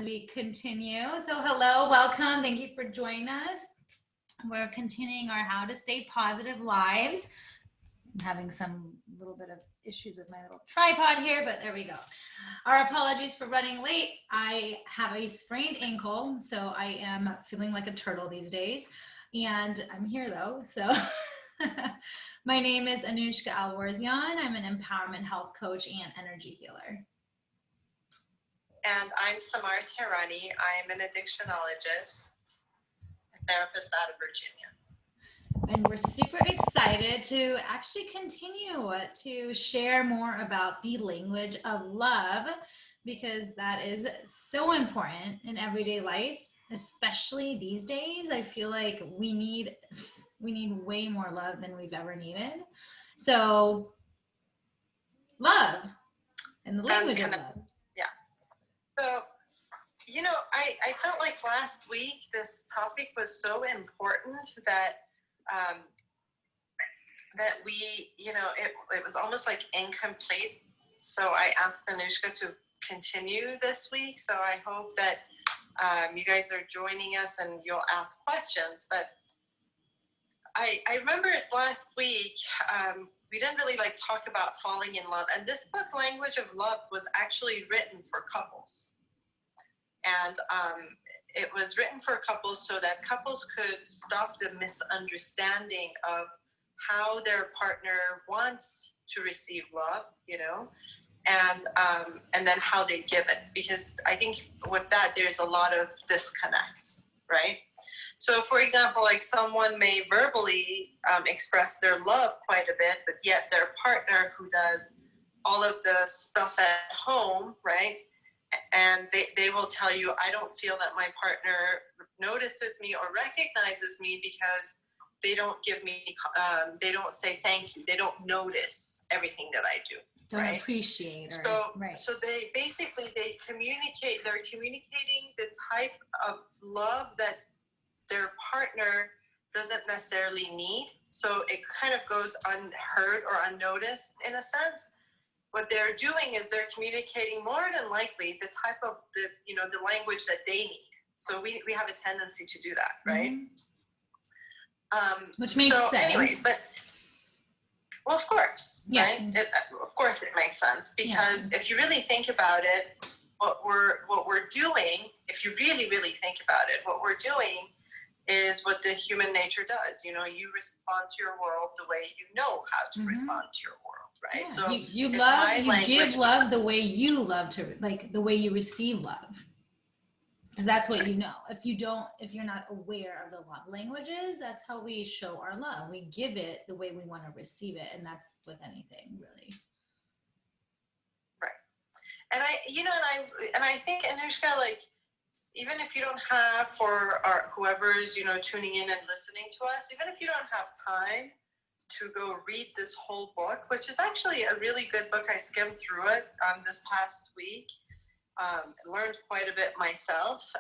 we continue. So hello, welcome. Thank you for joining us. We're continuing our How to Stay Positive lives. I'm having some little bit of issues with my little tripod here, but there we go. Our apologies for running late. I have a sprained ankle, so I am feeling like a turtle these days. And I'm here though, so my name is Anuschka I'm an empowerment health coach and energy healer. And I'm Samar Tehrani. I'm an addictionologist, a therapist out of Virginia. And we're super excited to actually continue to share more about the language of love, because that is so important in everyday life, especially these days. I feel like we need way more love than we've ever needed. So love and the language of love. Yeah. So, you know, I felt like last week this topic was so important that that we, you know, it was almost like incomplete. So I asked Anuschka to continue this week. So I hope that you guys are joining us and you'll ask questions. But I remember it last week, we didn't really talk about falling in love. And this book, Language of Love, was actually written for couples. And it was written for couples so that couples could stop the misunderstanding of how their partner wants to receive love, you know, and then how they give it. Because I think with that, there's a lot of disconnect, right? So, for example, like someone may verbally express their love quite a bit, but yet their partner who does all of the stuff at home, right? And they will tell you, I don't feel that my partner notices me or recognizes me because they don't give me, they don't say thank you. They don't notice everything that I do. Don't right? appreciate. So they basically, they're communicating the type of love that their partner doesn't necessarily need. So it kind of goes unheard or unnoticed in a sense. What they're doing is they're communicating more than likely the type of the language that they need. So we have a tendency to do that, right? Mm-hmm. Which makes sense. Anyways, well, of course, yeah. Right? Of course it makes sense, because if you really think about it, what we're doing, if you really, really think about it, what we're doing is what the human nature does. You know, you respond to your world the way you know how to respond to your world, right? Yeah. So you give love the way you love to, like the way you receive love. Because that's what you know. If you're not aware of the love languages, that's how we show our love. We give it the way we want to receive it, and that's with anything, really. Right. And I think, Anuschka, even if you don't have, for whoever's, tuning in and listening to us, even if you don't have time to go read this whole book, which is actually a really good book. I skimmed through it this past week. Learned quite a bit myself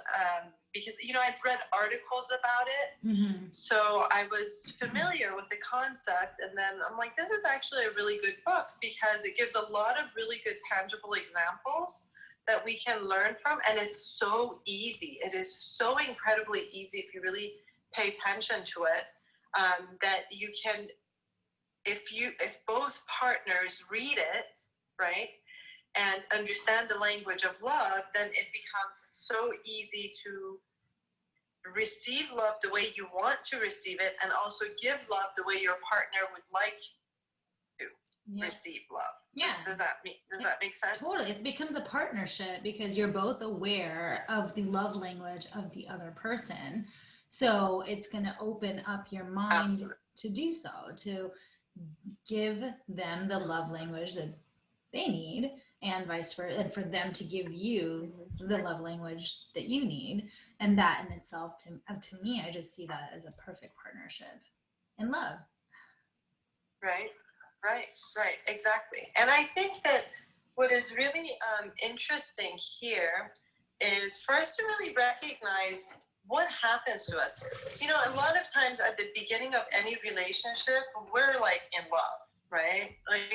because, I'd read articles about it. Mm-hmm. So I was familiar with the concept, and then I'm like, this is actually a really good book because it gives a lot of really good tangible examples that we can learn from. And it's so easy. It is so incredibly easy if you really pay attention to it, that you can, if both partners read it, right, and understand the language of love, then it becomes so easy to receive love the way you want to receive it, and also give love the way your partner would like to receive love. Yeah. Does that make sense? Totally. It becomes a partnership because you're both aware of the love language of the other person. So it's going to open up your mind to do so, to give them the love language that they need, and vice versa, and for them to give you the love language that you need. And that in itself, to me, I just see that as a perfect partnership in love. Right, exactly. And I think that what is really interesting here is first to really recognize what happens to us. A lot of times at the beginning of any relationship, we're in love, right?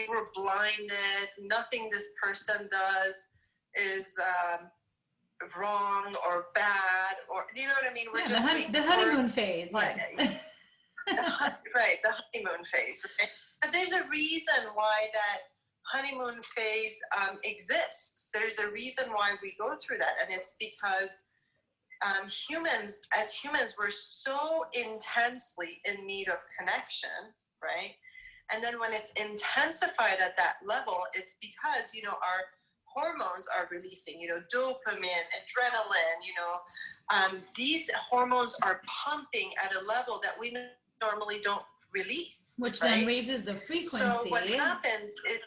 We're blinded. Nothing this person does is wrong or bad, or you know what I mean? We're just the honeymoon phase. But, Yes. right, the honeymoon phase, right? But there's a reason why that honeymoon phase exists. There's a reason why we go through that, and it's because humans, we're so intensely in need of connection, right? And then when it's intensified at that level, it's because, you know, our hormones are releasing, you know, dopamine, adrenaline, you know, these hormones are pumping at a level that we normally don't release. Which right? then raises the frequency. So what happens is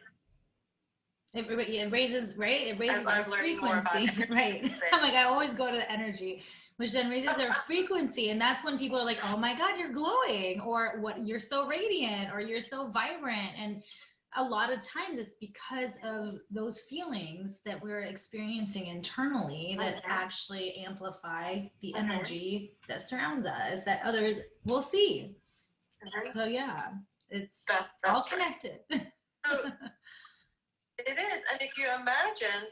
it raises, right? It raises our frequency, right? I'm like, I always go to the energy, which then raises our frequency, and that's when people are like, "Oh my God, you're glowing," or "What, you're so radiant," or "You're so vibrant." And a lot of times, it's because of those feelings that we're experiencing internally that actually amplify the energy that surrounds us, that others will see. So yeah, it's that's all connected. So, it is. And if you imagine,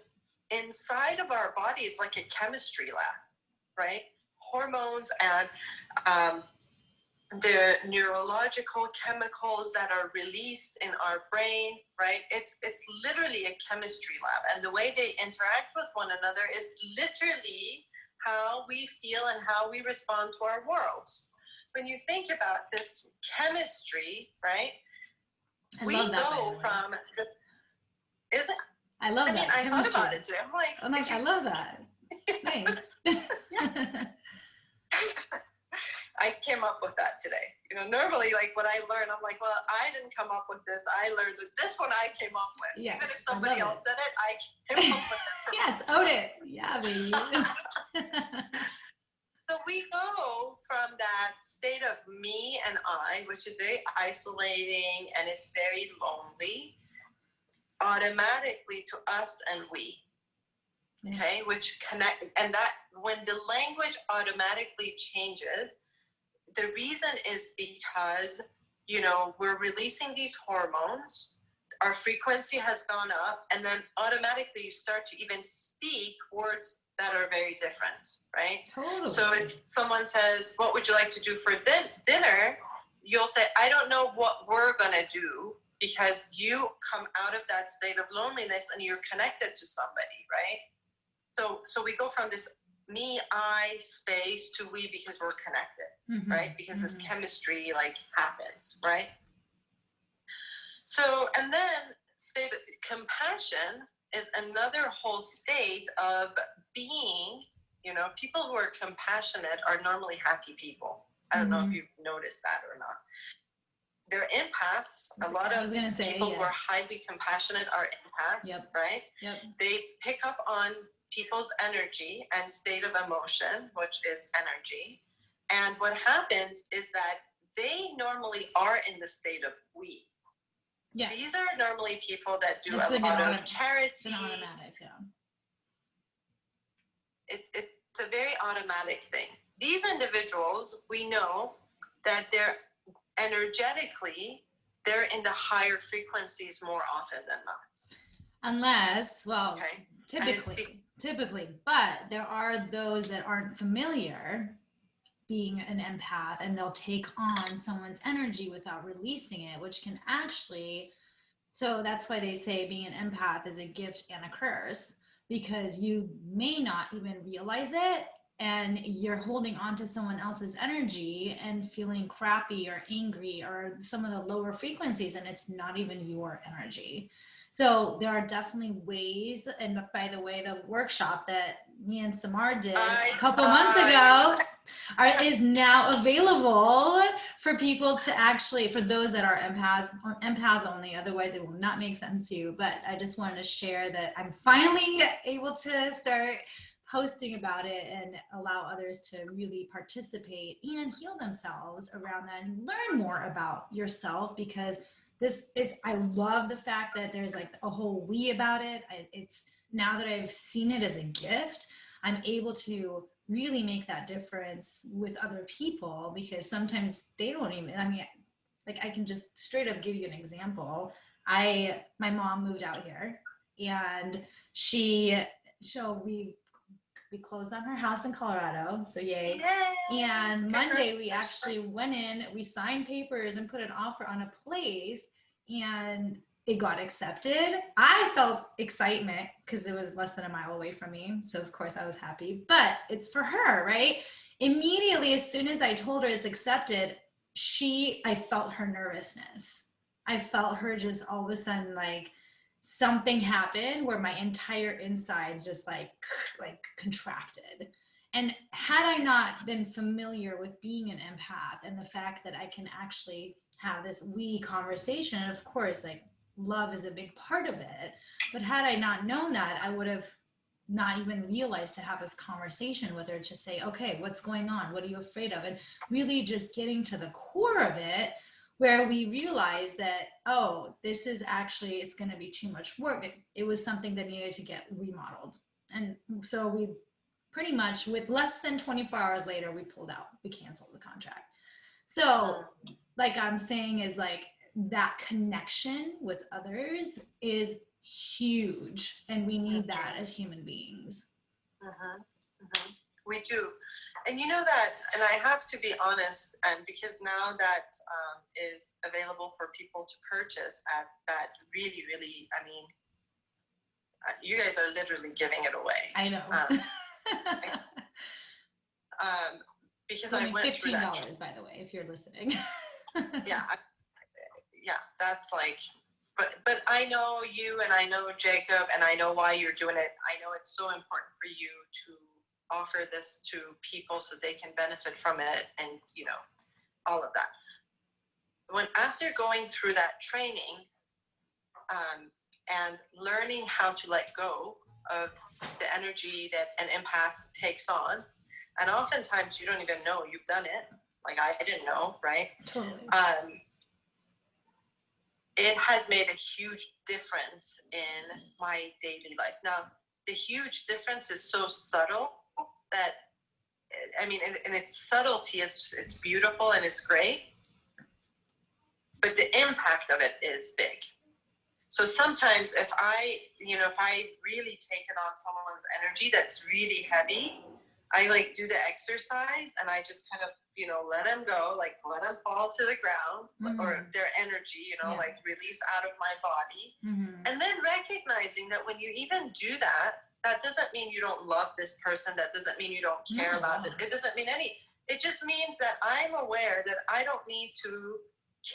inside of our body is like a chemistry lab, right? Hormones and the neurological chemicals that are released in our brain, right? It's literally a chemistry lab. And the way they interact with one another is literally how we feel and how we respond to our worlds. When you think about this chemistry, right? We go from the, is it? I love that. I mean, I thought about it today. I'm like, I love that. Nice. I came up with that today. You know, normally, like what I learn, I'm like, well, I didn't come up with this. I learned that this one I came up with. Yes, even if somebody else said it, I came up with it. Yes, own it. Yeah, baby. So we go from that state of me and I, which is very isolating and it's very lonely, automatically to us and we. Okay, which connect, and that when the language automatically changes, the reason is because, you know, we're releasing these hormones, our frequency has gone up, and then automatically you start to even speak words that are very different, right? Totally. So if someone says, what would you like to do for dinner? You'll say, I don't know what we're gonna do, because you come out of that state of loneliness and you're connected to somebody, right? So we go from this me, I space to we because we're connected, right? Because this chemistry like happens, right? So, and then state compassion is another whole state of being, you know, people who are compassionate are normally happy people. I don't know if you've noticed that or not. They're empaths. A lot of people who are highly compassionate are empaths, right? Yep. They pick up on people's energy and state of emotion, which is energy. And what happens is that they normally are in the state of we. Yeah. These are normally people that do a lot of charity. It's an automatic, yeah. It's a very automatic thing. These individuals, we know that they're energetically, they're in the higher frequencies more often than not. Unless, well, typically, but there are those that aren't familiar being an empath, and they'll take on someone's energy without releasing it, which can actually, so that's why they say being an empath is a gift and a curse, because you may not even realize it, and you're holding on to someone else's energy and feeling crappy or angry or some of the lower frequencies, and it's not even your energy. So there are definitely ways, and by the way, the workshop that me and Samar did a couple months ago is now available for people to actually, for those that are empaths only, otherwise it will not make sense to you. But I just wanted to share that I'm finally able to start posting about it and allow others to really participate and heal themselves around that and learn more about yourself, because this is, I love the fact that there's like a whole we about it. It's now that I've seen it as a gift, I'm able to really make that difference with other people, because sometimes they don't even, I mean, like I can just straight up give you an example. My mom moved out here, and we We closed on her house in Colorado, so yay. Yay! And Monday we actually went in, we signed papers and put an offer on a place, and it got accepted. I felt excitement because it was less than a mile away from me, so of course I was happy, but it's for her, right? Immediately, as soon as I told her it's accepted, I felt her nervousness. I felt her just all of a sudden, like, something happened where my entire insides just like contracted. And had I not been familiar with being an empath and the fact that I can actually have this we conversation, of course, like, love is a big part of it, but had I not known that, I would have not even realized to have this conversation with her to say, okay, what's going on? What are you afraid of? And really just getting to the core of it, where we realize that, oh, this is actually, it's going to be too much work. It was something that needed to get remodeled. And so we pretty much, with less than 24 hours later, we pulled out, we canceled the contract. So like I'm saying is like that connection with others is huge, and we need that as human beings. We do. And you know that, and I have to be honest, and because now that is available for people to purchase at that really, really, I mean, you guys are literally giving it away. I know. Because I went through that. $15, by the way, if you're listening. Yeah, that's like, but I know you, and I know Jacob, and I know why you're doing it. I know it's so important for you to offer this to people so they can benefit from it, and you know, all of that. When after going through that training and learning how to let go of the energy that an empath takes on, and oftentimes you don't even know you've done it, like I didn't know, right? Totally. It has made a huge difference in my daily life. Now, the huge difference is so subtle that, I mean, and its subtlety is, it's beautiful and it's great, but the impact of it is big. So sometimes if I really take it on someone's energy that's really heavy, I like do the exercise and I just kind of, you know, let them go, like let them fall to the ground, or their energy, you know, like release out of my body. And then recognizing that when you even do that, that doesn't mean you don't love this person. That doesn't mean you don't care about it. It doesn't mean it just means that I'm aware that I don't need to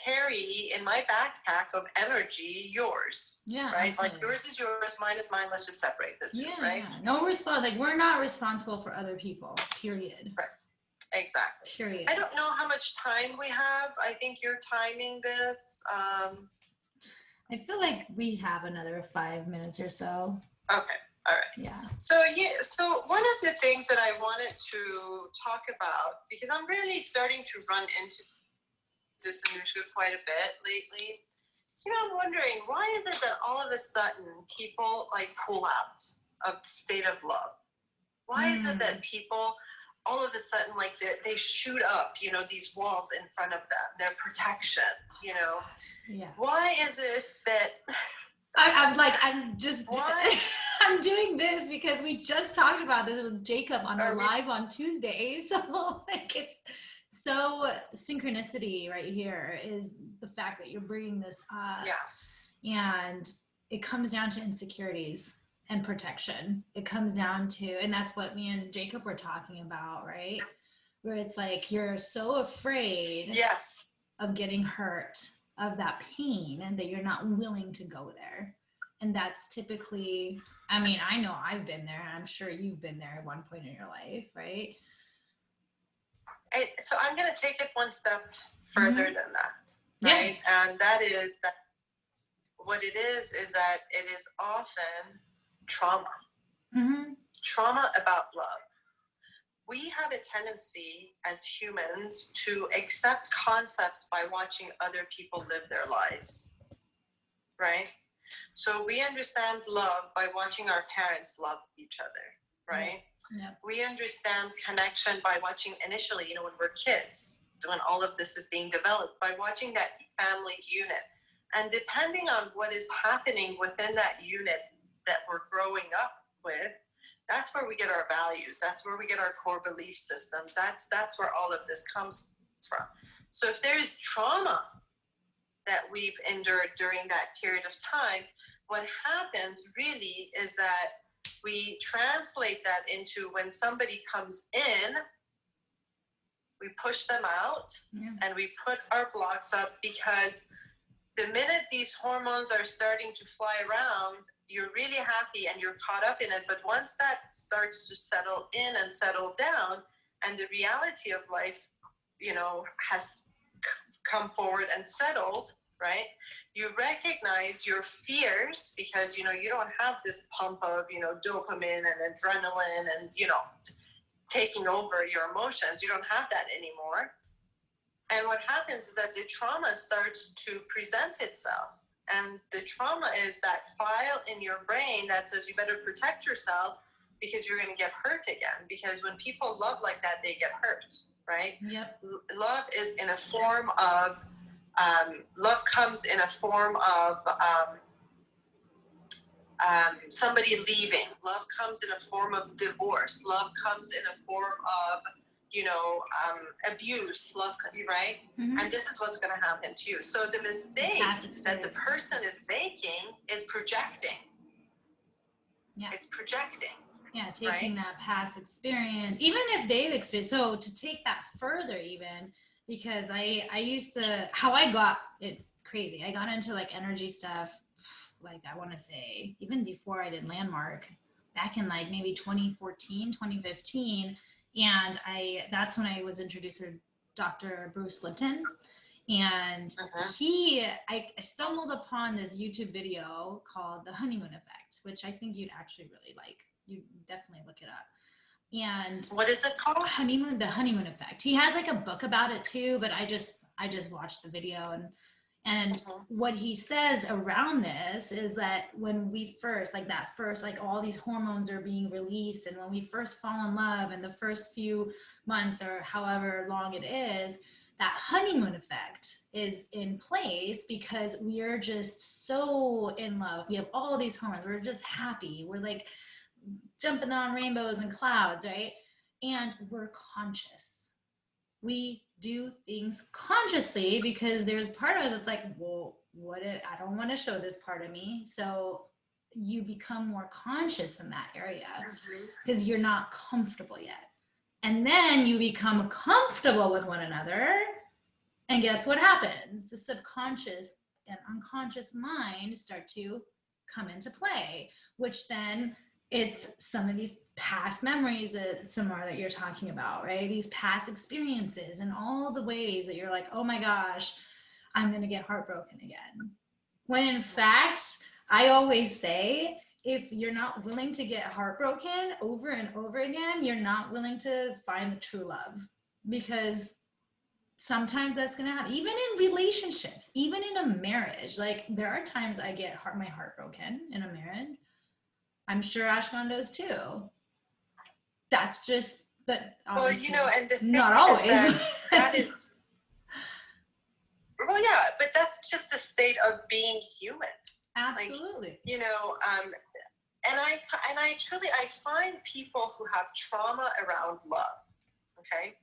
carry in my backpack of energy yours. Yeah. Right? Absolutely. Like yours is yours, mine is mine. Let's just separate the two, right? No like we're not responsible for other people, period. Right. Exactly. Period. I don't know how much time we have. I think you're timing this. I feel like we have another 5 minutes or so. Okay. All right. Yeah. So one of the things that I wanted to talk about, because I'm really starting to run into this Anuschka quite a bit lately. You know, I'm wondering, why is it that all of a sudden people like pull out of state of love? Why is it that people all of a sudden like they shoot up, you know, these walls in front of them, their protection, you know? Yeah. Why is it that I'm doing this because we just talked about this with Jacob on a live on Tuesday. So like it's so synchronicity right here is the fact that you're bringing this up. Yeah. And it comes down to insecurities and protection. It comes down to, and that's what me and Jacob were talking about, right? Where it's like you're so afraid of getting hurt, of that pain, and that you're not willing to go there. And that's typically, I mean, I know I've been there, and I'm sure you've been there at one point in your life, right? So I'm going to take it one step further than that, right? Yeah. And that is that what it is that it is often trauma. Trauma about love. We have a tendency as humans to accept concepts by watching other people live their lives, right? So we understand love by watching our parents love each other, right? Yeah. We understand connection by watching initially, you know, when we're kids, when all of this is being developed, by watching that family unit. And depending on what is happening within that unit that we're growing up with, That's where we get our values. That's where we get our core belief systems. That's where all of this comes from. So if there is trauma that we've endured during that period of time, what happens really is that we translate that into when somebody comes in, we push them out, and we put our blocks up, because the minute these hormones are starting to fly around, you're really happy and you're caught up in it. But once that starts to settle in and settle down, and the reality of life, has come forward and settled, right? You recognize your fears, because, you don't have this pump of, dopamine and adrenaline and, taking over your emotions. You don't have that anymore. And what happens is that the trauma starts to present itself. And the trauma is that file in your brain that says you better protect yourself, because you're going to get hurt again. Because when people love like that, they get hurt, right? Yep. Love is in a form of, love comes in a form of somebody leaving. Love comes in a form of divorce. Love comes in a form of, abuse. Love, right? Mm-hmm. And this is what's going to happen to you. So the mistake that the person is making is projecting. Yeah. It's projecting. Yeah, taking that past experience, even if they've experienced. So to take that further, even because I used to, how I got, it's crazy. I got into like energy stuff, like I want to say even before I did Landmark, back in like maybe 2014, 2015. And that's when I was introduced to Dr. Bruce Lipton. And I stumbled upon this YouTube video called The Honeymoon Effect, which I think you'd actually really like. You definitely look it up. And what is it called? The Honeymoon Effect. He has like a book about it too, but I just watched the video, and what he says around this is that when we first, all these hormones are being released, and when we first fall in love, and the first few months or however long it is, that honeymoon effect is in place, because we are just so in love. We have all these hormones. We're just happy. We're like jumping on rainbows and clouds, right? And we're conscious. We do things consciously, because there's part of us that's like, well, I don't want to show this part of me. So you become more conscious in that area, because you're not comfortable yet. And then you become comfortable with one another. And guess what happens? The subconscious and unconscious mind start to come into play, which then it's some of these past memories that Samar, that you're talking about, right? These past experiences and all the ways that you're like, oh my gosh, I'm going to get heartbroken again. When in fact, I always say, if you're not willing to get heartbroken over and over again, you're not willing to find the true love, because sometimes that's going to happen, even in relationships, even in a marriage. Like there are times I get my heart broken in a marriage. I'm sure Ashkan does too. That's just, but well, and the thing not always. That is, well, yeah, but that's just a state of being human. Absolutely. Like, and I truly, I find people who have trauma around love, okay?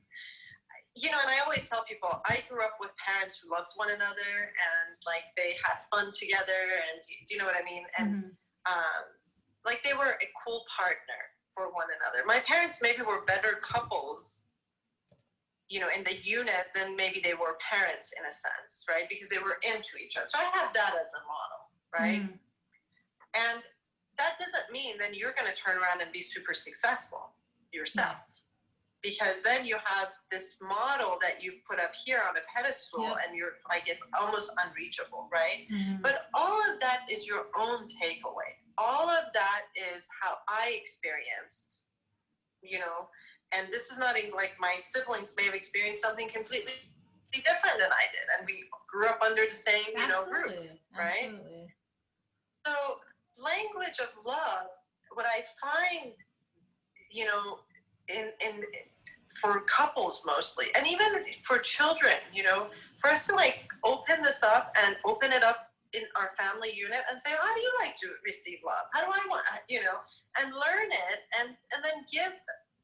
And I always tell people, I grew up with parents who loved one another, and like they had fun together, and do you know what I mean? And like they were a cool partner for one another. My parents maybe were better couples, in the unit than maybe they were parents in a sense, right? Because they were into each other. So I have that as a model, right? And that doesn't mean then you're going to turn around and be super successful yourself. Because then you have this model that you've put up here on a pedestal, and you're like, it's almost unreachable, right? But all of that is your own takeaway. All of that is how I experienced, and this is not like my siblings may have experienced something completely different than I did. And we grew up under the same, roof, right? Absolutely. So language of love, what I find, in for couples mostly, and even for children, for us to like open this up and open it up in our family unit and say, how do you like to receive love? How do I want, and learn it, and then give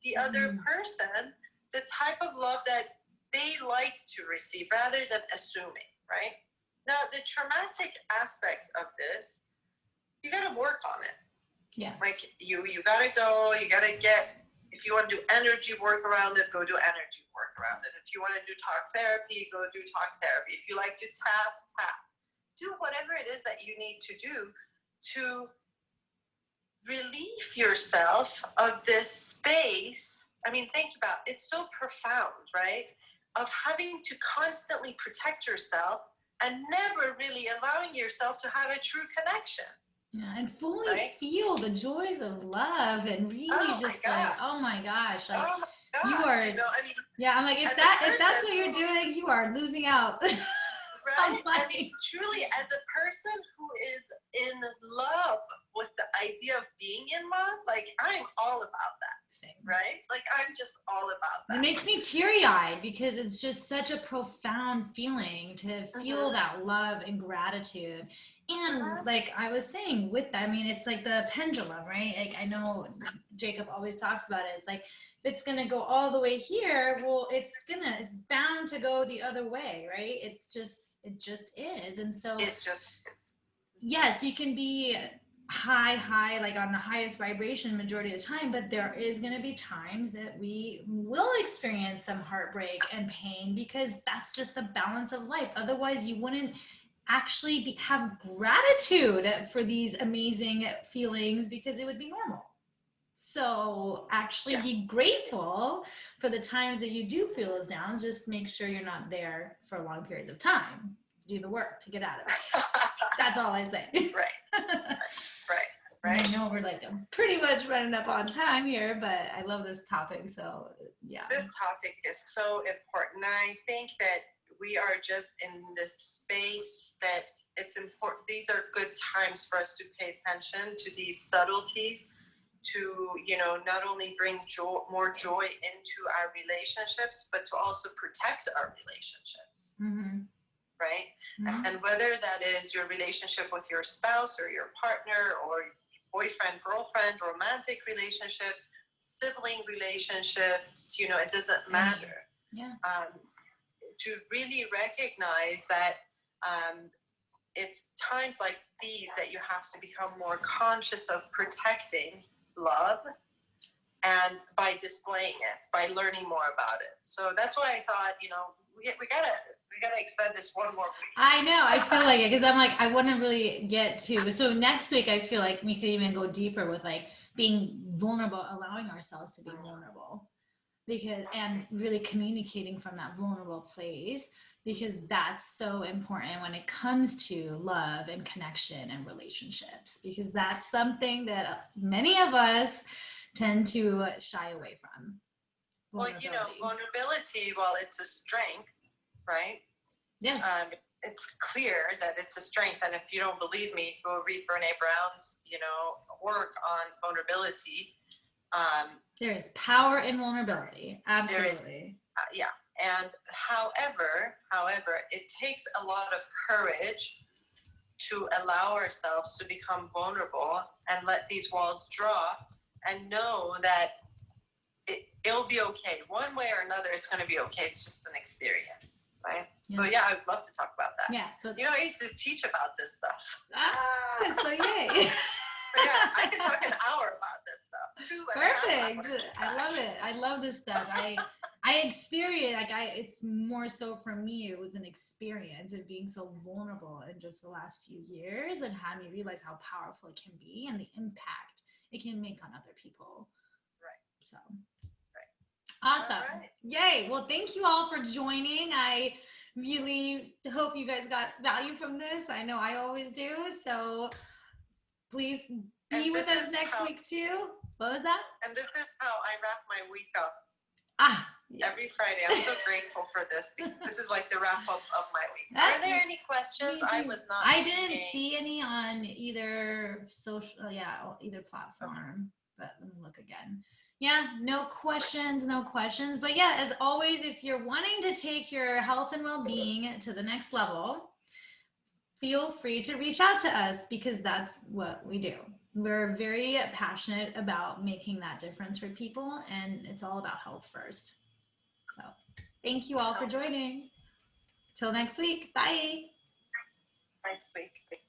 the other person the type of love that they like to receive rather than assuming, right? Now, the traumatic aspect of this, you got to work on it. Yeah. Like you got to go, you got to get, if you want to do energy work around it, go do energy work around it. If you want to do talk therapy, go do talk therapy. If you like to tap. Do whatever it is that you need to do to relieve yourself of this space. I mean, think about it. It's so profound, right? Of having to constantly protect yourself and never really allowing yourself to have a true connection. Yeah, and fully feel the joys of love and really oh my gosh, like you are. Yeah, I'm like, if that's what you're doing, you are losing out. Right? I mean, truly, as a person who is in love with the idea of being in love, like I'm all about that. Same. Right? Like I'm just all about that. It makes me teary-eyed because it's just such a profound feeling to feel that love and gratitude. And like I was saying with that, I mean, it's like the pendulum, right? Like I know Jacob always talks about it. It's like, if it's gonna go all the way here, well, it's bound to go the other way, right? It just is. And so it just is. Yes, you can be high, like on the highest vibration majority of the time, but there is going to be times that we will experience some heartbreak and pain because that's just the balance of life. Otherwise, you wouldn't actually have gratitude for these amazing feelings because it would be normal. So actually be grateful for the times that you do feel those downs. Just make sure you're not there for long periods of time. Do the work to get out of it. That's all I say. Right. I know we're like pretty much running up on time here, but I love this topic. So yeah. This topic is so important. I think that we are just in this space that it's important. These are good times for us to pay attention to these subtleties, to, not only bring more joy into our relationships, but to also protect our relationships. Right? And whether that is your relationship with your spouse or your partner or boyfriend, girlfriend, romantic relationship, sibling relationships, it doesn't matter. Yeah. To really recognize that it's times like these that you have to become more conscious of protecting love, and by displaying it, by learning more about it. So that's why I thought, we gotta extend this one more week. I know, I feel like it because I'm like, I want to really get to. So next week, I feel like we could even go deeper with like being vulnerable, allowing ourselves to be vulnerable, and really communicating from that vulnerable place, because that's so important when it comes to love and connection and relationships, because that's something that many of us tend to shy away from. Well, vulnerability, while it's a strength, right? Yes. It's clear that it's a strength. And if you don't believe me, go read Brene Brown's, work on vulnerability. There is power in vulnerability. Absolutely. And however, it takes a lot of courage to allow ourselves to become vulnerable and let these walls drop and know that it'll be okay. One way or another, it's going to be okay. It's just an experience, right? Yes. So I would love to talk about that. Yeah. So I used to teach about this stuff. So yay. I can talk an hour about this stuff. Perfect. I love it. I love this stuff. I experience, it's more so for me, it was an experience of being so vulnerable in just the last few years, and had me realize how powerful it can be and the impact it can make on other people. Right. So. Awesome. Right. Yay. Well, thank you all for joining. I really hope you guys got value from this. I know I always do. So please be with us next week too. What was that? And this is how I wrap my week up. Yes. Every Friday. I'm so grateful for this. This is like the wrap up of my week. Are there any questions? I didn't see any on either either platform, but let me look again. Yeah, no questions. But yeah, as always, if you're wanting to take your health and well-being to the next level, feel free to reach out to us because that's what we do. We're very passionate about making that difference for people, and it's all about health first. So thank you all for joining. Till next week. Bye. Next week.